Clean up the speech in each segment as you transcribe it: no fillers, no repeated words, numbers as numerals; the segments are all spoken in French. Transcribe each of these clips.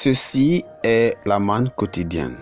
Ceci est la manne quotidienne,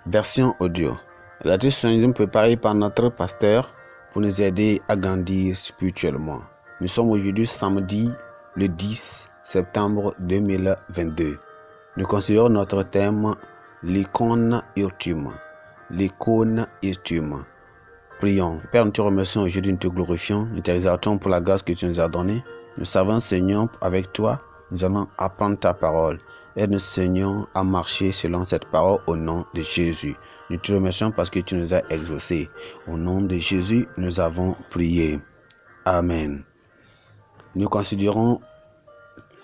version audio. La discussion préparée par notre pasteur pour nous aider à grandir spirituellement. Nous sommes aujourd'hui samedi le 10 septembre 2022. Nous considérons notre thème l'icône ultime. L'icône ultime. Prions. Père, nous te remercions aujourd'hui, nous te glorifions, nous t'exaltons pour la grâce que tu nous as donnée. Nous savons, Seigneur, avec toi, nous allons apprendre ta parole. Aide-nous, Seigneur, à marcher selon cette parole au nom de Jésus. Nous te remercions parce que tu nous as exaucés. Au nom de Jésus, nous avons prié. Amen. Nous considérons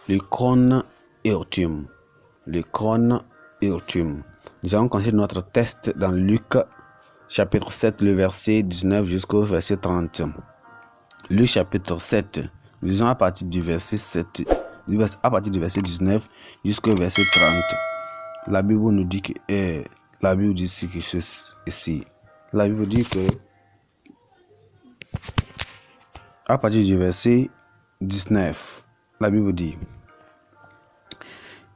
l'icône ultime. L'icône ultime. Nous allons considérer notre texte dans Luc chapitre 7, le verset 19 jusqu'au verset 30. Luc chapitre 7, nous lisons à partir du verset 7, à partir du verset 19 jusqu'au verset 30. La Bible nous dit que la Bible dit ici. La Bible dit que à partir du verset 19, la Bible dit: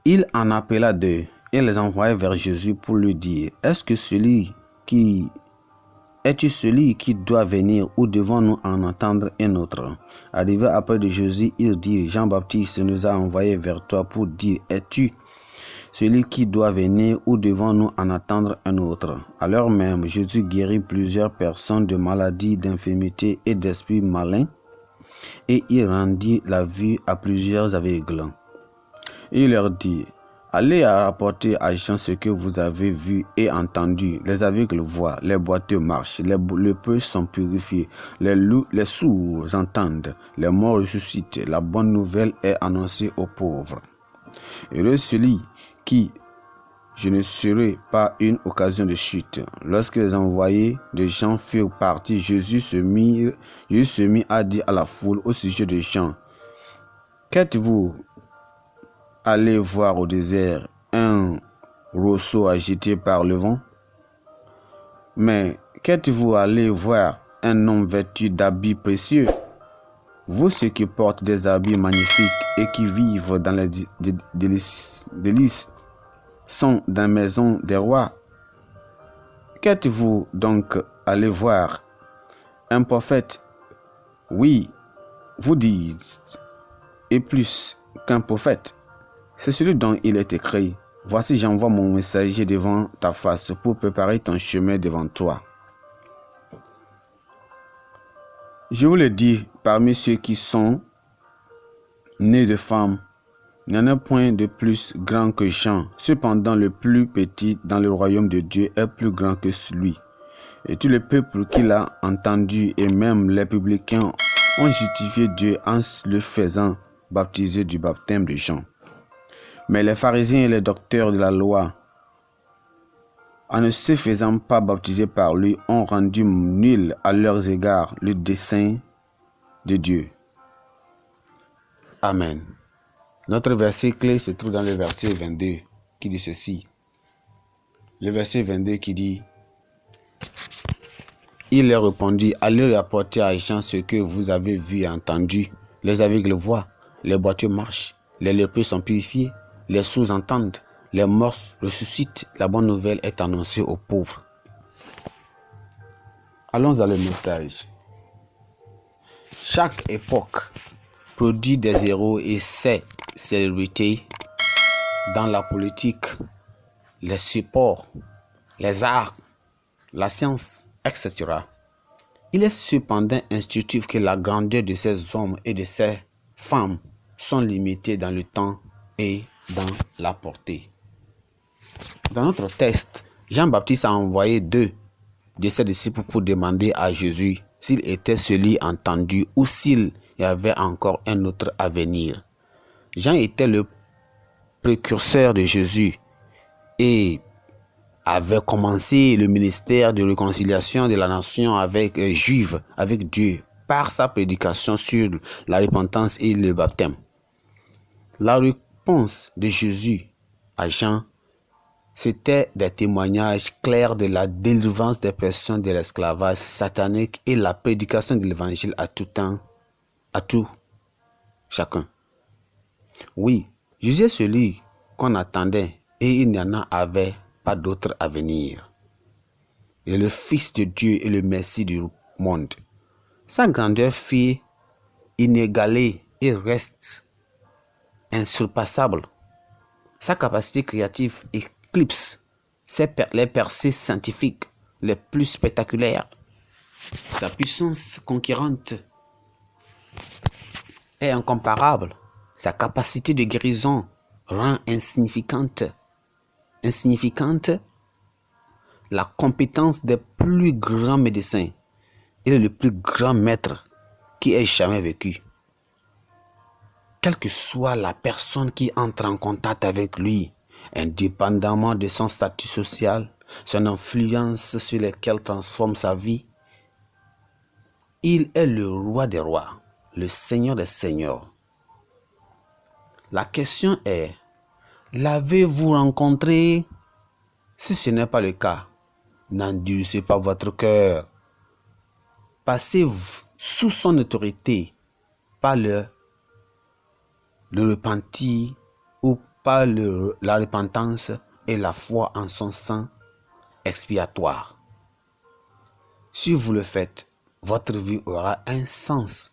il en appela deux et les envoya vers Jésus pour lui dire: es-tu celui qui doit venir ou devons-nous en entendre un autre? Arrivé après de Jésus, il dit: Jean-Baptiste nous a envoyé vers toi pour dire: es-tu celui qui doit venir ou devons-nous en attendre un autre? À l'heure même, Jésus guérit plusieurs personnes de maladies, d'infirmités et d'esprits malins, et il rendit la vue à plusieurs aveugles. Il leur dit: allez rapporter à Jean ce que vous avez vu et entendu. Les aveugles voient, les boiteux marchent, les lépreux sont purifiés, les sourds entendent, les morts ressuscitent. La bonne nouvelle est annoncée aux pauvres. Heureux celui qui je ne serai pas une occasion de chute. Lorsque les envoyés de Jean furent partis, Jésus se mit à dire à la foule au sujet de Jean: qu'êtes-vous allez voir au désert? Un roseau agité par le vent? Mais qu'êtes-vous allé voir? Un homme vêtu d'habits précieux? Vous ceux qui portent des habits magnifiques et qui vivent dans les délices sont dans la maison des rois. Qu'êtes-vous donc allé voir? Un prophète? Oui, vous dites, et plus qu'un prophète. C'est celui dont il est écrit: voici, j'envoie mon messager devant ta face pour préparer ton chemin devant toi. Je vous le dis, parmi ceux qui sont nés de femmes, il n'y en a point de plus grand que Jean. Cependant, le plus petit dans le royaume de Dieu est plus grand que lui. Et tout le peuple qui l'a entendu, et même les publicains, ont justifié Dieu en le faisant baptiser du baptême de Jean. Mais les pharisiens et les docteurs de la loi, en ne se faisant pas baptiser par lui, ont rendu nul à leurs égards le dessein de Dieu. Amen. Notre verset clé se trouve dans le verset 22 qui dit ceci. Le verset 22 qui dit: il leur répondit: allez rapporter à Jean ce que vous avez vu et entendu. Les aveugles voient, les boiteux marchent, les lépreux sont purifiés, les sourds entendent, les morts ressuscitent. La bonne nouvelle est annoncée aux pauvres. Allons à le message. Chaque époque produit des héros et ses célébrités dans la politique, les supports, les arts, la science, etc. Il est cependant instructif que la grandeur de ces hommes et de ces femmes sont limitées dans le temps et dans la portée. Dans notre texte, Jean-Baptiste a envoyé deux de ses disciples pour demander à Jésus s'il était celui entendu ou s'il y avait encore un autre à venir. Jean était le précurseur de Jésus et avait commencé le ministère de réconciliation de la nation juive avec Dieu par sa prédication sur la repentance et le baptême. La réponse de Jésus à Jean, c'était des témoignages clairs de la délivrance des personnes de l'esclavage satanique et la prédication de l'évangile à tout temps, à tout chacun. Oui, Jésus est celui qu'on attendait et il n'y en avait pas d'autre à venir. Il est le Fils de Dieu et le Messie du monde. Sa grandeur fut inégalée et reste insurpassable. Sa capacité créative éclipse les percées scientifiques les plus spectaculaires. Sa puissance conquérante est incomparable. Sa capacité de guérison rend insignifiante la compétence des plus grands médecins. Il est le plus grand maître qui ait jamais vécu. Quelle que soit la personne qui entre en contact avec lui, indépendamment de son statut social, son influence sur laquelle transforme sa vie, il est le roi des rois, le seigneur des seigneurs. La question est, l'avez-vous rencontré? Si ce n'est pas le cas, n'endurcez pas votre cœur. Passez sous son autorité par le repentir ou par la repentance et la foi en son sang expiatoire. Si vous le faites, votre vie aura un sens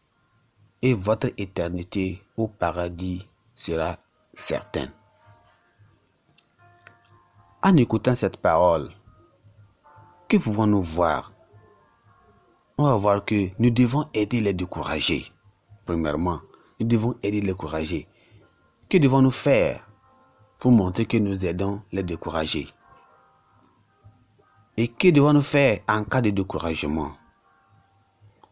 et votre éternité au paradis sera certaine. En écoutant cette parole, que pouvons-nous voir? On va voir que nous devons aider les découragés. Premièrement, nous devons aider les découragés. Que devons-nous faire pour montrer que nous aidons les découragés? Et que devons-nous faire en cas de découragement?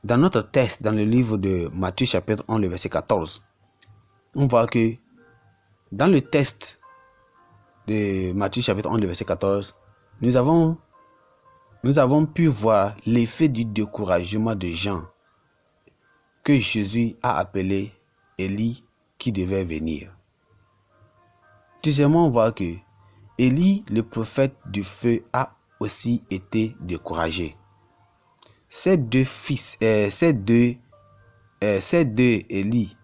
Dans notre texte, dans le livre de Matthieu chapitre 11, le verset 14, on voit que dans le texte de Matthieu chapitre 11, le verset 14, nous avons pu voir l'effet du découragement de Jean que Jésus a appelé Élie qui devait venir. Deuxièmement, on voit que Élie, le prophète du feu, a aussi été découragé. Ces deux Élie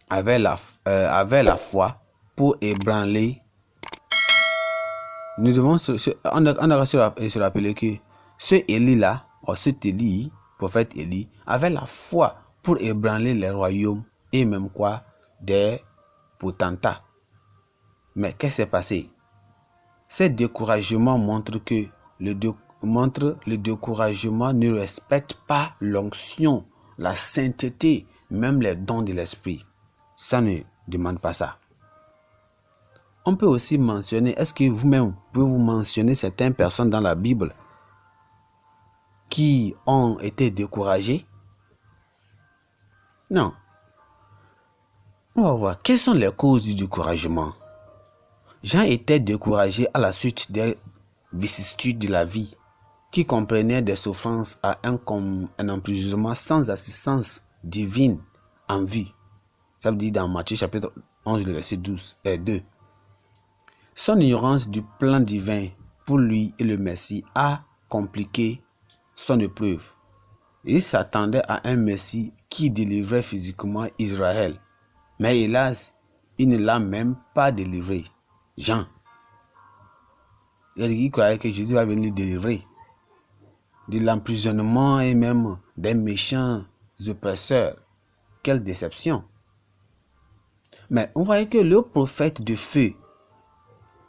avaient la foi pour ébranler. On devra se rappeler que ce Élie-là, ou cet Élie, prophète Élie, avait la foi pour ébranler les royaumes et même des potentats. Mais qu'est-ce qui s'est passé? Ces découragements montrent que le découragement ne respecte pas l'onction, la sainteté, même les dons de l'esprit. Ça ne demande pas ça. On peut aussi mentionner, est-ce que vous-même pouvez-vous mentionner certaines personnes dans la Bible qui ont été découragées? Non. On va voir, quelles sont les causes du découragement? Jean était découragé à la suite des vicissitudes de la vie qui comprenaient des souffrances à un emprisonnement sans assistance divine en vue. Ça veut dire dans Matthieu chapitre 11, le verset 2. Son ignorance du plan divin pour lui et le Messie a compliqué son épreuve. Il s'attendait à un Messie qui délivrait physiquement Israël. Mais hélas, il ne l'a même pas délivré. Jean. Il croyait que Jésus va venir le délivrer de l'emprisonnement et même des méchants oppresseurs. Quelle déception. Mais on voyait que le prophète de feu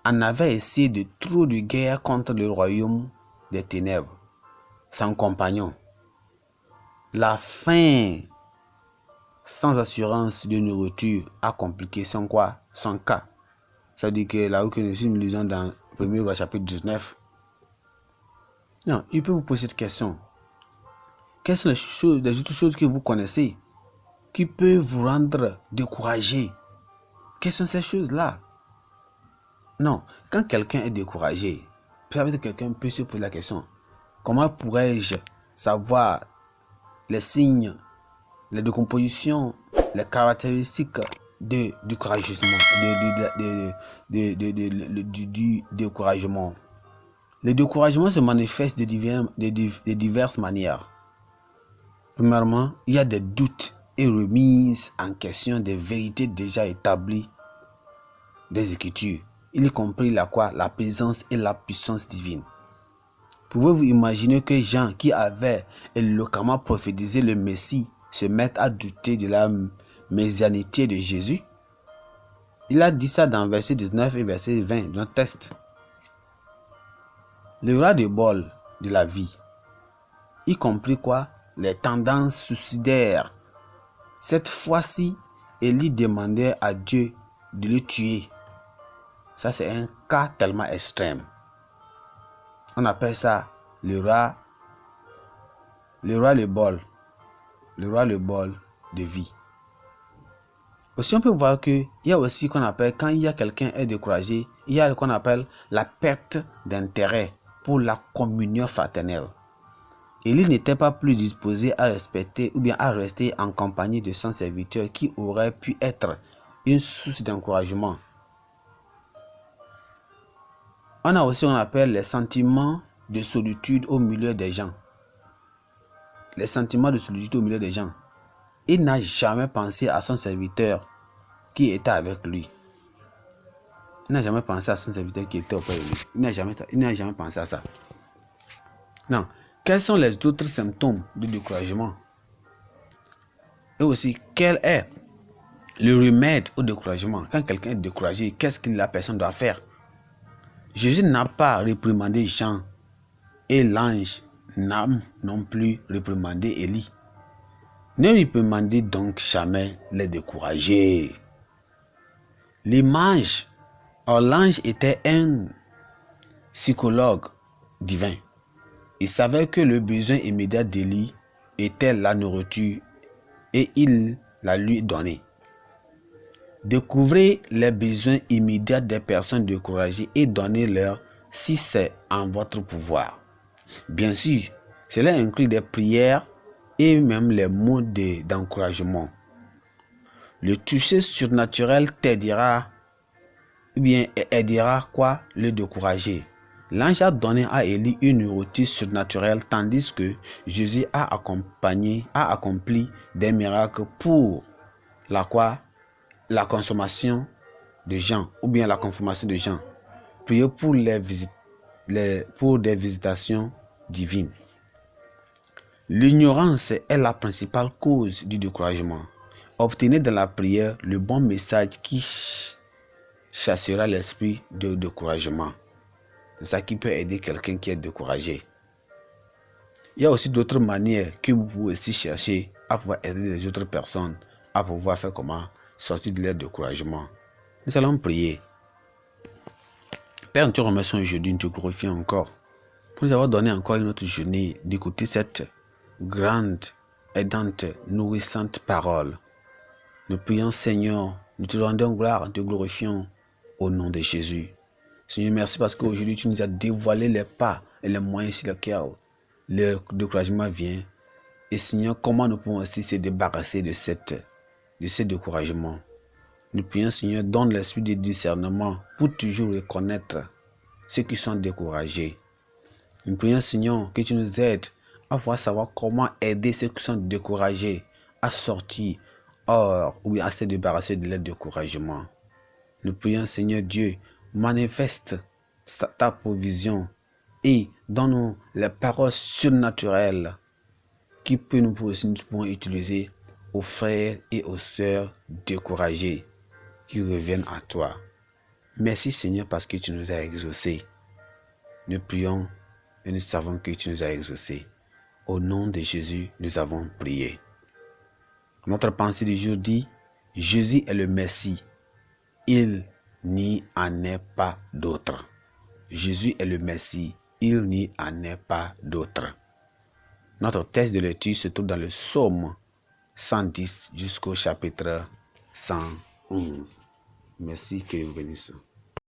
en avait essayé de trop de guerre contre le royaume des ténèbres. Son compagnon. La faim sans assurance de nourriture a compliqué son cas. Ça veut dire que là où nous lisons dans 1er roi chapitre 19. Non, il peut vous poser cette question. Quelles sont les autres choses que vous connaissez qui peuvent vous rendre découragé? Quelles sont ces choses-là? Non, quand quelqu'un est découragé, peut-être quelqu'un peut se poser la question. Comment pourrais-je savoir les signes, les décompositions, les caractéristiques du découragement, du découragement? Le découragement se manifeste de diverses manières. Premièrement, il y a des doutes et remises en question des vérités déjà établies des Écritures. il comprit la présence et la puissance divine. Pouvez-vous imaginer que Jean, qui avait éloquemment prophétisé le Messie, se mette à douter de la messianité de Jésus? Il a dit ça dans verset 19 et verset 20 de notre texte. Le roi de bol de la vie, y compris les tendances suicidaires. Cette fois-ci, Élie demandait à Dieu de le tuer. Ça, c'est un cas tellement extrême. On appelle ça le roi le bol de vie. Aussi, on peut voir qu'il y a aussi qu'on appelle, quand il y a quelqu'un est découragé, il y a ce qu'on appelle la perte d'intérêt pour la communion fraternelle. Élie n'était pas plus disposé à respecter ou bien à rester en compagnie de son serviteur qui aurait pu être une source d'encouragement. On a aussi ce qu'on appelle les sentiments de solitude au milieu des gens. Les sentiments de solitude au milieu des gens. Il n'a jamais pensé à son serviteur qui était avec lui. Il n'a jamais pensé à son serviteur qui était auprès de lui. Il n'a jamais pensé à ça. Non. Quels sont les autres symptômes de découragement? Et aussi, quel est le remède au découragement? Quand quelqu'un est découragé, qu'est-ce que la personne doit faire? Jésus n'a pas réprimandé Jean et l'ange n'a non plus réprimandé Élie. Ne réprimandez donc jamais les découragés. L'ange était un psychologue divin. Il savait que le besoin immédiat d'Élie était la nourriture et il la lui donnait. Découvrez les besoins immédiats des personnes découragées et donnez-leur si c'est en votre pouvoir. Bien sûr, cela inclut des prières et même les mots d'encouragement. Le toucher surnaturel t'aidera ou bien aidera le décourager. L'ange a donné à Élie une nourriture surnaturelle tandis que Jésus a accompli des miracles pour la consommation de Jean ou bien la confirmation de Jean. Priez pour pour des visitations divines. L'ignorance est la principale cause du découragement. Obtenez dans la prière le bon message qui chassera l'esprit de découragement. C'est ça qui peut aider quelqu'un qui est découragé. Il y a aussi d'autres manières que vous pouvez aussi chercher à pouvoir aider les autres personnes à pouvoir faire comment sortir de leur découragement. Nous allons prier. Père, nous te remercions aujourd'hui, nous te glorifions encore pour nous avoir donné encore une autre journée d'écouter cette grande, aidante, nourrissante parole. Nous prions, Seigneur, nous te rendons gloire, nous te glorifions au nom de Jésus. Seigneur, merci parce qu'aujourd'hui tu nous as dévoilé les pas et les moyens sur lesquels le découragement vient. Et Seigneur, comment nous pouvons aussi se débarrasser de ce découragement. Nous prions, Seigneur, donne l'esprit de discernement pour toujours reconnaître ceux qui sont découragés. Nous prions, Seigneur, que tu nous aides à pouvoir savoir comment aider ceux qui sont découragés à sortir hors ou à se débarrasser de leur découragement. Nous prions, Seigneur Dieu, manifeste ta provision et donne-nous les paroles surnaturelles qui nous pouvons utiliser aux frères et aux sœurs découragés qui reviennent à toi. Merci Seigneur parce que tu nous as exaucés. Nous prions et nous savons que tu nous as exaucés. Au nom de Jésus, nous avons prié. Notre pensée du jour dit, Jésus est le Messie. Il n'y en est pas d'autre. Jésus est le Messie. Il n'y en est pas d'autre. Notre texte de lecture se trouve dans le psaume 110 jusqu'au chapitre 111. Merci, que vous bénisse.